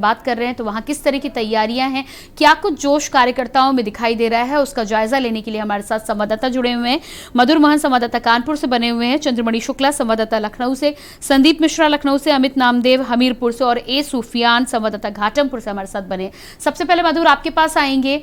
बात कर रहे हैं तो वहां किस तरह की तैयारियां हैं, क्या कुछ जोश कार्यकर्ताओं में दिखाई दे रहा है, उसका जायजा लेने के लिए हमारे साथ संवाददाता जुड़े हुए हैं। मधुर मोहन संवाददाता कानपुर से बने हुए हैं, चंद्रमणि शुक्ला संवाददाता लखनऊ से, संदीप मिश्रा लखनऊ से, अमित नामदेव हमीरपुर से और ए सुफियान संवाददाता घाटमपुर से हमारे साथ बने। सबसे पहले मधुर आपके पास आएंगे।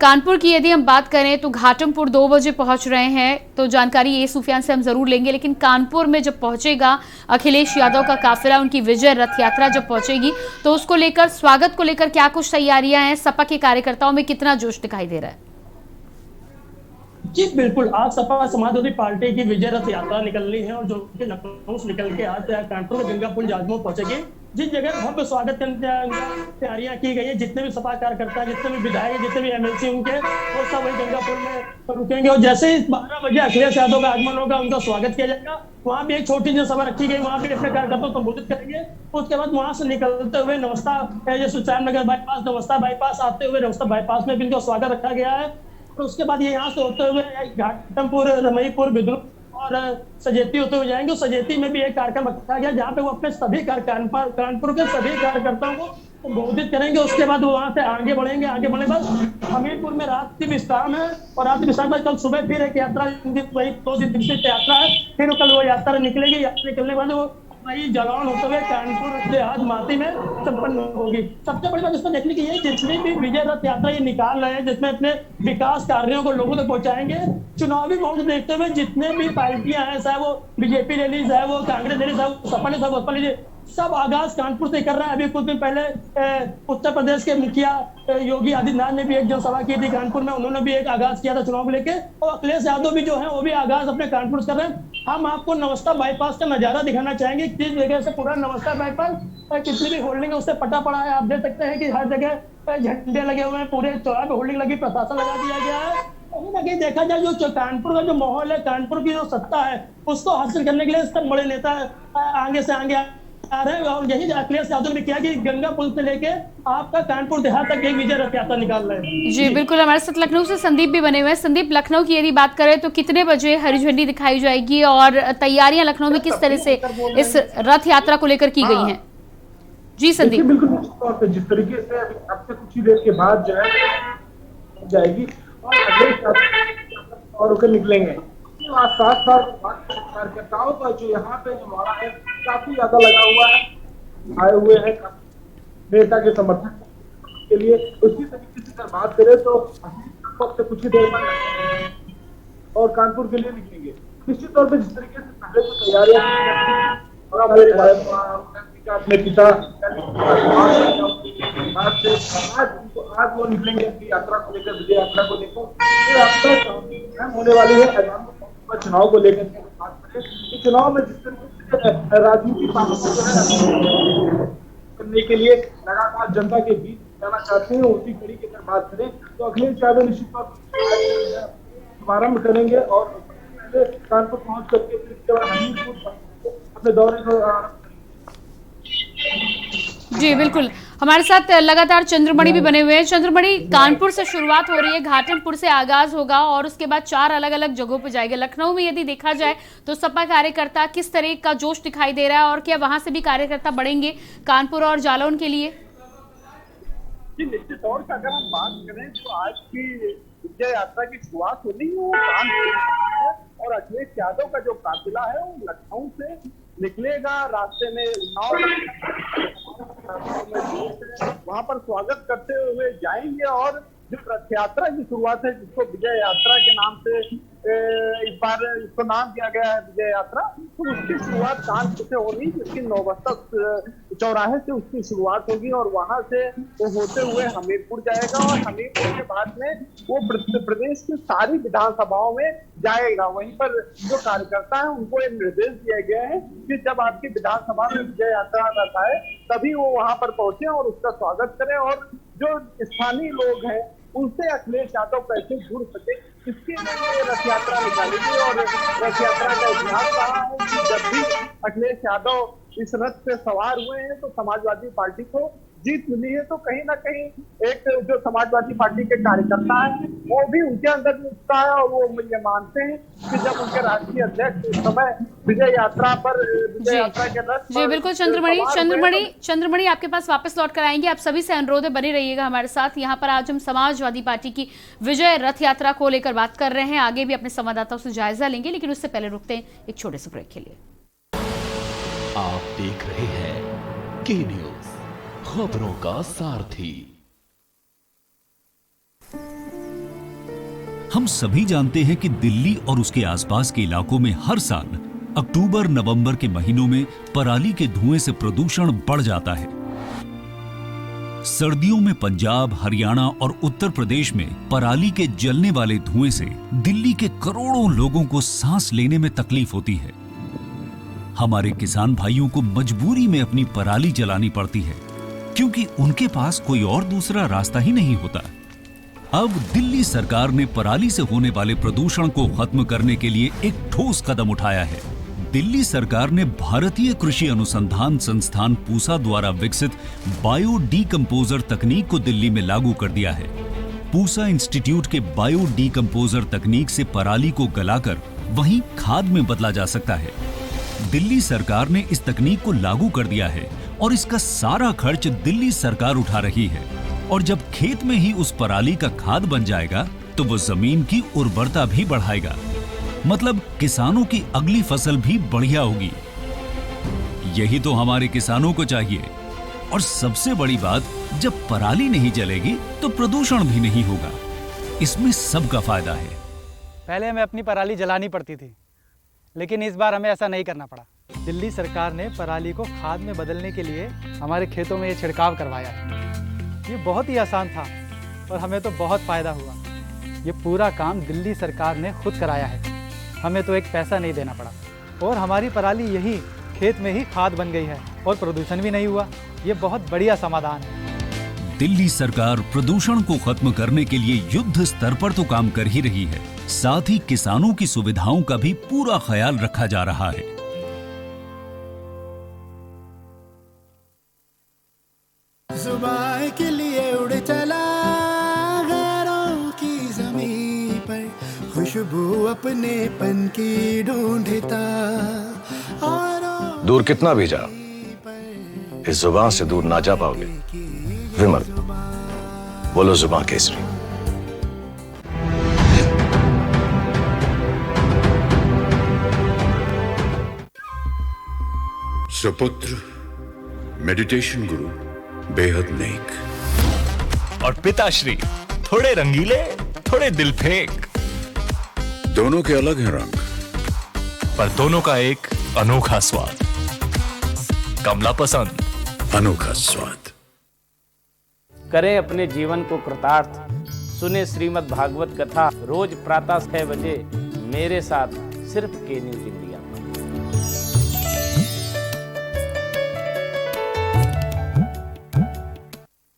कानपुर की यदि हम बात करें तो घाटमपुर 2 बजे पहुंच रहे हैं, तो जानकारी ए सुफियान से हम जरूर लेंगे, लेकिन कानपुर में जब पहुंचेगा अखिलेश यादव का काफिला, उनकी विजय रथ यात्रा जब पहुंचेगी तो उसको लेकर, स्वागत को लेकर क्या कुछ तैयारियां हैं, सपा के कार्यकर्ताओं में कितना जोश दिखाई दे रहा है? जी बिल्कुल, आज सपा समाजवादी पार्टी की विजय रथ यात्रा निकल रही है और जो कि लखनऊ से निकल के आज कानपुर के गंगापुंज आजमऊ पहुंचेगी। जिस जगह भव्य स्वागत की तैयारियां की गई है, जितने भी सपा कार्यकर्ता, जितने भी विधायक, जितने भी एमएलसी उनके, वो सब वही गंगापुर में रुकेंगे और जैसे ही 12 बजे अखिलेश यादव का आगमन होगा, उनका स्वागत किया जाएगा। वहां भी एक छोटी सी सभा रखी गई, वहां भी अपने कार्यकर्ताओं को संबोधित करेंगे। उसके बाद वहां से निकलते हुए नवस्था सुचायनगर बाईपास, नवस्था बाईपास आते हुए नवस्था बाईपास में भी इनका स्वागत रखा गया है। तो उसके बाद ये यहाँ से होते हुए घाटमपुर, रमईपुर, बिदुर और सजेती होते हुए जाएंगे। सजेती में भी एक कार्यक्रम रखा गया जहाँ पे वो अपने सभी कानपुर के सभी कार्यकर्ताओं को संबोधित करेंगे। उसके बाद वो वहाँ से आगे बढ़ेंगे। आगे बढ़ने के बाद हमीरपुर में रात की विश्राम है और रात की विश्राम में कल सुबह फिर एक यात्रा, वही 2 दिन की यात्रा है, फिर कल वो यात्रा निकलेगी। यात्रा निकलने के बाद वो वही जलौन होते हुए कानपुर से आज माती में संपन्न होगी। सबसे बड़ी बात इसमें देखने की है, जितनी भी विजय रथ यात्रा ये निकाल रहे हैं, जिसमें अपने विकास कार्यों को लोगों तक पहुंचाएंगे, चुनावी माहौल को देखते हुए जितने भी पार्टियां हैं, चाहे वो बीजेपी ले ली, चाहे वो कांग्रेस ले ली, चाहे वो सपा ले, चाहे बसपा ले ली, सब आगाज कानपुर से कर रहे हैं। अभी कुछ दिन पहले उत्तर प्रदेश के मुखिया योगी आदित्यनाथ ने भी एक जनसभा की थी कानपुर में, उन्होंने भी एक आगाज किया था चुनाव को लेकर, और अखिलेश यादव भी जो है वो भी आगाज अपने कानपुर से कर रहे हैं। हम आपको नवस्था बाईपास का नजारा दिखाना चाहेंगे, किस जगह से पूरा नवस्था बाईपास कितनी भी होल्डिंग है उससे पटा पड़ा है। आप देख सकते हैं कि हर जगह झंडे लगे हुए हैं, पूरे चौराहे पे होल्डिंग लगी, प्रशासन लगा दिया गया है। कहीं ना कहीं देखा जाए जो कानपुर का जो माहौल है, कानपुर की जो सत्ता है, उसको हासिल करने के लिए सब बड़े नेता आगे से आगे आ रहे हैं। और यही अखिलेश यादव ने किया कि गंगा पुल से लेके आपका कानपुर देहात तक एक विजय रथ यात्रा निकाल रहे हैं। जी बिल्कुल, हमारे साथ लखनऊ से संदीप भी बने हुए हैं। संदीप, लखनऊ की यदि बात करें तो कितने बजे हरी झंडी दिखाई जाएगी और तैयारियां लखनऊ में किस तरह से इस रथ यात्रा को लेकर की गई हैं? जी संदीप। बिल्कुल निश्चित तौर पे जिस तरीके से अब से कुछ ही देर के बाद जो है जाएगी और अगले और होकर निकलेंगे। साथ साथ कार्यकर्ताओं का जो यहाँ पे जो माड़ा है काफी ज्यादा लगा हुआ है, आए हुए हैं नेता के समर्थन के लिए। उसी तरीके से अगर बात करें तो से कुछ ही देर बाद और कानपुर के लिए निकलेंगे। निश्चित तौर पे जिस तरीके से पहले जो तैयारियां अपने पिता आज वो निकलेंगे अपनी यात्रा को लेकर, विजय यात्रा को लेकर। होने वाली है चुनाव को लेकर बात करें, चुनाव में जिस तरीके से राजनीतिक पार्टी जो है करने के लिए लगातार जनता के बीच जाना चाहते हैं, उसी कड़ी की अगर बात करें तो अखिलेश यादव निश्चित तौर पर शुभारंभ करेंगे और पहले कानपुर पहुंच करके फिर इसके बाद हमीरपुर अपने दौरे को। जी बिल्कुल, हमारे साथ लगातार चंद्रमणि भी बने हुए हैं। चंद्रमणि, कानपुर से शुरुआत हो रही है, घाटमपुर से आगाज होगा और उसके बाद 4 अलग अलग जगहों पर जाएंगे। लखनऊ में यदि देखा जाए तो सपा कार्यकर्ता किस तरह का जोश दिखाई दे रहा है और क्या वहां से भी कार्यकर्ता बढ़ेंगे कानपुर और जालौन के लिए? जी निश्चित तौर से अगर हम बात करें तो आज की विजय यात्रा की शुरुआत होनी है वो कानपुर और अखिलेश यादव का जो काफिला है वो लखनऊ से निकलेगा। रास्ते में उन्नाव वहां पर स्वागत करते हुए जाएंगे और जो रथ यात्रा की शुरुआत है, जिसको विजय यात्रा के नाम से इस बार इसको नाम दिया गया है विजय यात्रा, तो उसकी शुरुआत कानपुर से होगी, जिसकी नौबस्ता चौराहे से उसकी शुरुआत होगी और वहां से वो होते हुए हमीरपुर जाएगा और हमीरपुर के बाद में वो प्रदेश की सारी विधानसभाओं में जाएगा। वहीं पर जो कार्यकर्ता है उनको एक निर्देश दिया गया है कि जब आपकी विधानसभा में विजय यात्रा रहता है तभी वो वहां पर पहुंचे और उसका स्वागत करें और जो स्थानीय लोग हैं उनसे अखिलेश यादव कैसे जुड़ सके, इसके लिए रथ यात्रा निकाली गई। और रथ यात्रा का इतिहास रहा है कि जब भी अखिलेश यादव इस रथ पे सवार हुए हैं तो समाजवादी पार्टी को जीत मिली है, तो कहीं ना कहीं एक जो समाजवादी पार्टी के कार्यकर्ता है वो भी उनके अंदर भी उत्साह है और वो ये मानते हैं कि जब उनके राष्ट्रीय अध्यक्ष उस समय विजय यात्रा के रथ जी बिल्कुल। चंद्रमणि आपके पास वापस लौट कर आएंगे। आप सभी से अनुरोध है बने रहिएगा हमारे साथ। यहाँ पर आज हम समाजवादी पार्टी की विजय रथ यात्रा को लेकर बात कर रहे हैं, आगे भी अपने संवाददाताओं से जायजा लेंगे, लेकिन उससे पहले रुकते हैं एक छोटे से ब्रेक के लिए। आप देख रहे हैं के न्यूज, खबरों का सारथी। हम सभी जानते हैं कि दिल्ली और उसके आसपास के इलाकों में हर साल अक्टूबर नवंबर के महीनों में पराली के धुएं से प्रदूषण बढ़ जाता है। सर्दियों में पंजाब, हरियाणा और उत्तर प्रदेश में पराली के जलने वाले धुएं से दिल्ली के करोड़ों लोगों को सांस लेने में तकलीफ होती है। हमारे किसान भाइयों को मजबूरी में अपनी पराली जलानी पड़ती है क्योंकि उनके पास कोई और दूसरा रास्ता ही नहीं होता। अब दिल्ली सरकार ने पराली से होने वाले प्रदूषण को खत्म करने के लिए एक ठोस कदम उठाया है। दिल्ली सरकार ने भारतीय कृषि अनुसंधान संस्थान पूसा द्वारा विकसित बायो डीकंपोजर तकनीक को दिल्ली में लागू कर दिया है। पूसा इंस्टीट्यूट के बायो डीकंपोजर तकनीक से पराली को गलाकर वहीं खाद में बदला जा सकता है। दिल्ली सरकार ने इस तकनीक को लागू कर दिया है और इसका सारा खर्च दिल्ली सरकार उठा रही है। और जब खेत में ही उस पराली का खाद बन जाएगा तो वो जमीन की उर्वरता भी बढ़ाएगा, मतलब किसानों की अगली फसल भी बढ़िया होगी। यही तो हमारे किसानों को चाहिए। और सबसे बड़ी बात, जब पराली नहीं जलेगी तो प्रदूषण भी नहीं होगा। इसमें सबका फायदा है। पहले हमें अपनी पराली जलानी पड़ती थी, लेकिन इस बार हमें ऐसा नहीं करना पड़ा। दिल्ली सरकार ने पराली को खाद में बदलने के लिए हमारे खेतों में ये छिड़काव करवाया है। ये बहुत ही आसान था और हमें तो बहुत फ़ायदा हुआ। ये पूरा काम दिल्ली सरकार ने खुद कराया है, हमें तो एक पैसा नहीं देना पड़ा और हमारी पराली यही खेत में ही खाद बन गई है और प्रदूषण भी नहीं हुआ। ये बहुत बढ़िया समाधान है। दिल्ली सरकार प्रदूषण को खत्म करने के लिए युद्ध स्तर पर तो काम कर ही रही है, साथ ही किसानों की सुविधाओं का भी पूरा ख्याल रखा जा रहा है। जुबान के लिए उड़ चला गैरों की ज़मीं पर, खुशबू अपनेपन की ढूंढता। दूर कितना भी जा, इस जुबान से दूर ना जा पाओगे। विमल, बोलो जुबान केसरी। सुपुत्र, मेडिटेशन गुरु, बेहद नेक। और पिताश्री, थोड़े रंगीले, थोड़े दिल फेंक। दोनों के अलग हैं रंग, पर दोनों का एक अनोखा स्वाद। कमला पसंद, अनोखा स्वाद। करें अपने जीवन को कृतार्थ, सुने श्रीमद् भागवत कथा रोज प्रातः 6 बजे मेरे साथ सिर्फ के न्यूज इंडिया।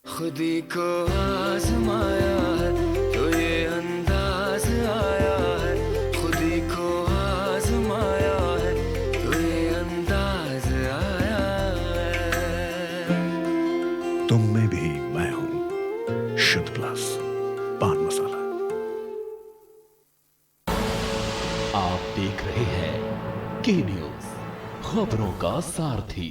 खुदी को आजमाया है तो ये अंदाज आया है, खुदी को आजमाया है तो ये अंदाज आया है। तुम में भी मैं हूं, शुद्ध प्लस पान मसाला। आप देख रहे हैं के न्यूज, खबरों का सारथी।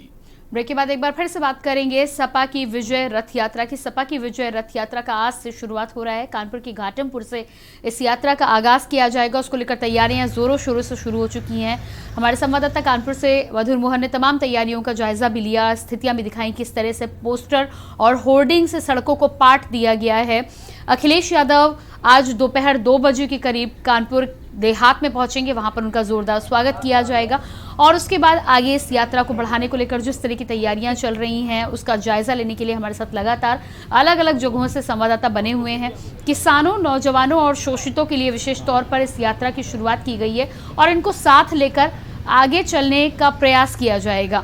ब्रेक के बाद एक बार फिर से बात करेंगे सपा की विजय रथ यात्रा की। सपा की विजय रथ यात्रा का आज से शुरुआत हो रहा है। कानपुर की घाटमपुर से इस यात्रा का आगाज किया जाएगा। उसको लेकर तैयारियां जोरों शोरों से शुरू हो चुकी हैं। हमारे संवाददाता कानपुर से मधुर मोहन ने तमाम तैयारियों का जायजा भी लिया, स्थितियां भी दिखाई किस तरह से पोस्टर और होर्डिंग से सड़कों को पाट दिया गया है। अखिलेश यादव आज दोपहर 2 बजे के करीब कानपुर देहात में पहुंचेंगे, वहां पर उनका जोरदार स्वागत किया जाएगा और उसके बाद आगे इस यात्रा को बढ़ाने को लेकर जिस तरह की तैयारियां चल रही हैं उसका जायजा लेने के लिए हमारे साथ लगातार अलग अलग जगहों से संवाददाता बने हुए हैं। किसानों, नौजवानों और शोषितों के लिए विशेष तौर पर इस यात्रा की शुरुआत की गई है और इनको साथ लेकर आगे चलने का प्रयास किया जाएगा।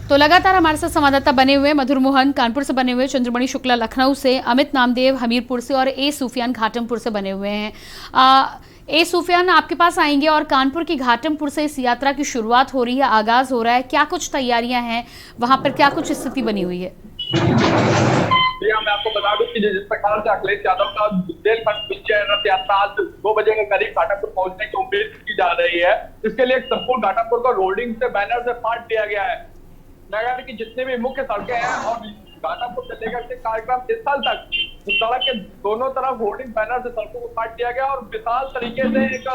तो लगातार हमारे साथ संवाददाता बने हुए मधुर मोहन कानपुर से बने हुए, चंद्रमणि शुक्ला लखनऊ से, अमित नामदेव हमीरपुर से और ए सुफियान घाटमपुर से बने हुए हैं। ए सुफियान, आपके पास आएंगे और कानपुर की घाटमपुर से इस यात्रा की शुरुआत हो रही है, आगाज हो रहा है, क्या कुछ तैयारियां हैं वहां पर, क्या कुछ स्थिति बनी हुई है? मैं आपको बता दूं कि जिस प्रकार से अखिलेश यादव का बुंदेलखंड विजय रथ यात्रा आज 2 बजे के करीब घाटमपुर पहुंचने की उम्मीद की जा रही है, इसके लिए संपूर्ण घाटमपुर को रोडिंग से बैनर से फाड़ दिया गया है। नगर की जितनी भी मुख्य सड़कें हैं और घाटमपुर से लेकर के कार्यक्रम स्थल तक सड़क के दोनों तरफ होर्डिंग बैनर से सड़कों को काट दिया गया और विशाल तरीके से एक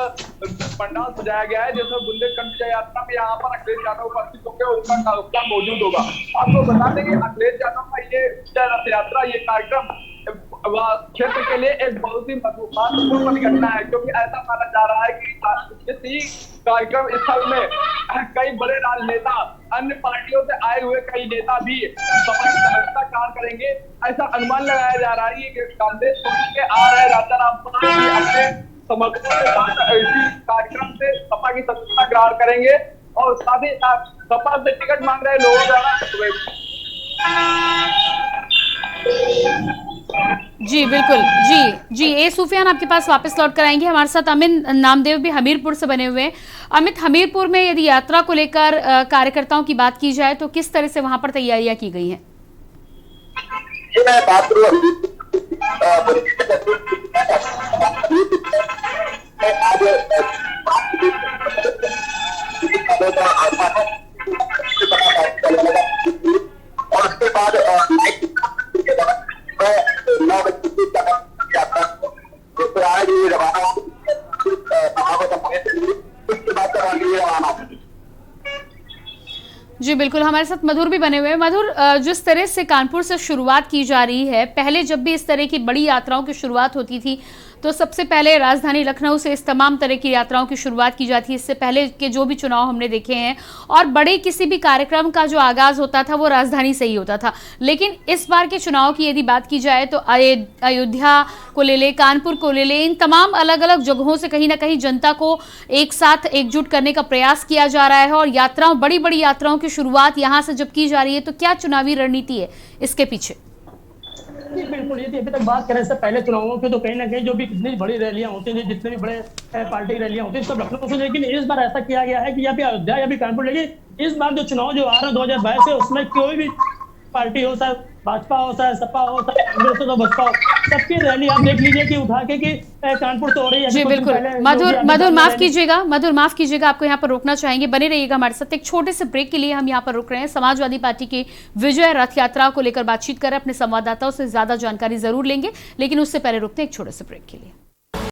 पंडाल सजाया गया है, जिसमें बुंदेलखंड विजय यात्रा में यहाँ पर अखिलेश यादव उपस्थित होंगे, उनका कार्यक्रम मौजूद होगा। आपको बता दें कि अखिलेश यादव का ये विजय रथ यात्रा, ये कार्यक्रम क्षेत्र के लिए एक बहुत ही महत्वपूर्ण घटना है, क्योंकि ऐसा माना जा रहा है कि इसी कार्यक्रम स्थल में कई बड़े राजनेता, अन्य पार्टियों से आए हुए कई नेता भी सभा की सदस्यता ग्रहण करेंगे। ऐसा अनुमान लगाया जा रहा है कि कांग्रेस के आ रहे राजा रामपुर अपने समर्थकों के साथ इसी कार्यक्रम से सपा की सदस्यता ग्रहण करेंगे और साथ ही साथ सपा से टिकट मांग रहे लोगों द्वारा। जी बिल्कुल, जी ए सुफियान, आपके पास वापस लौट कर आएंगे। हमारे साथ अमित नामदेव भी हमीरपुर से बने हुए हैं। अमित, हमीरपुर में यदि यात्रा को लेकर कार्यकर्ताओं की बात की जाए तो किस तरह से वहां पर तैयारियां की गई हैं? और उसके बाद जी बिल्कुल, हमारे साथ मधुर भी बने हुए हैं। मधुर, जिस तरह से कानपुर से शुरुआत की जा रही है, पहले जब भी इस तरह की बड़ी यात्राओं की शुरुआत होती थी तो सबसे पहले राजधानी लखनऊ से इस तमाम तरह की यात्राओं की शुरुआत की जाती है। इससे पहले के जो भी चुनाव हमने देखे हैं और बड़े किसी भी कार्यक्रम का जो आगाज होता था वो राजधानी से ही होता था, लेकिन इस बार के चुनाव की यदि बात की जाए तो अयोध्या को ले ले, कानपुर को ले ले, इन तमाम अलग अलग जगहों से कहीं ना कहीं जनता को एक साथ एकजुट करने का प्रयास किया जा रहा है और यात्राओं, बड़ी बड़ी यात्राओं की शुरुआत यहाँ से जब की जा रही है तो क्या चुनावी रणनीति है इसके पीछे? बिल्कुल, ये अभी तक बात करें इससे पहले चुनावों की तो कहीं ना कहीं जो भी कितनी बड़ी रैलियां होती थी, जितने भी बड़े पार्टी रैलियां होती थी सब लखनऊ से, लेकिन इस बार ऐसा किया गया है कि या फिर अयोध्या या फिर कानपुर, लेकिन इस बार जो चुनाव जो आ रहा है 2022 है उसमें कोई भी पार्टी हो, चाहे भाजपा हो, चाहे सपा हो, चाहे कांग्रेस हो, तो बसपा हो, सबकी रैली आप देख लीजिए कि उठा के कि कानपुर तो हो रही है। जी बिल्कुल, मधुर माफ कीजिएगा, आपको यहाँ पर रोकना चाहेंगे, बने रहिएगा हमारे साथ। एक छोटे से ब्रेक के लिए हम यहाँ पर रुक रहे हैं। समाजवादी पार्टी की विजय रथ यात्रा को लेकर बातचीत कर रहे हैं, अपने संवाददाताओं से ज्यादा जानकारी जरूर लेंगे, लेकिन उससे पहले रुकते हैं एक छोटे से ब्रेक के लिए।